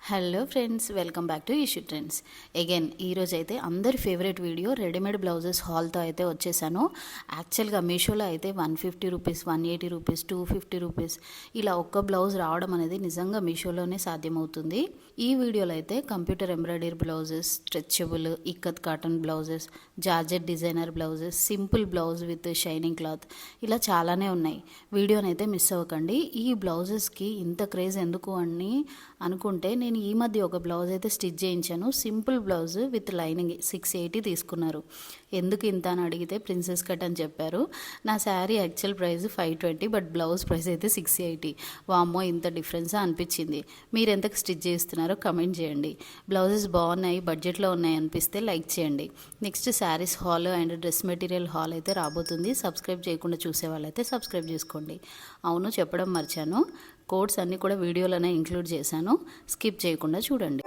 Hello friends, welcome back to issue trends. Again ఈరోజు అయితే అందరి ఫేవరెట్ వీడియో రెడీమేడ్ బ్లౌజెస్ హాల్తో అయితే వచ్చేసాను. యాక్చువల్గా మీషోలో అయితే 150 రూపీస్, 180 రూపీస్, 250 రూపీస్ ఇలా ఒక్క బ్లౌజ్ రావడం అనేది నిజంగా మీషోలోనే సాధ్యమవుతుంది. ఈ వీడియోలో అయితే computer embroidery blouses, stretchable, ikat cotton blouses, georgette designer blouses, simple blouse with shining cloth ఇలా చాలానే ఉన్నాయి. వీడియోని అయితే మిస్ అవ్వకండి. ఈ బ్లౌజెస్కి ఇంత క్రేజ్ ఎందుకు అని అనుకుంటే, నేను ఈ మధ్య ఒక బ్లౌజ్ అయితే స్టిచ్ చేయించాను. సింపుల్ బ్లౌజ్ విత్ లైనింగ్ 680 తీసుకున్నారు. ఎందుకు ఇంత అని అడిగితే ప్రిన్సెస్ కట్ అని చెప్పారు. నా sari actual price 520, but blouse price అయితే 680. వామ్మో, ఇంత డిఫరెన్సా అనిపించింది. మీరు ఎంతకు స్టిచ్ చేస్తున్నారో కమెంట్ చేయండి. బ్లౌజెస్ బాగున్నాయి, బడ్జెట్లో ఉన్నాయి అనిపిస్తే లైక్ చేయండి. Next saris hall and dress material hall అయితే రాబోతుంది. సబ్స్క్రైబ్ చేయకుండా చూసే వాళ్ళైతే సబ్స్క్రైబ్ చేసుకోండి. అవును, చెప్పడం మర్చాను, కోడ్స్ అన్నీ కూడా వీడియోలోనే ఇంక్లూడ్ చేశాను. స్కిప్ చేయకుండా చూడండి.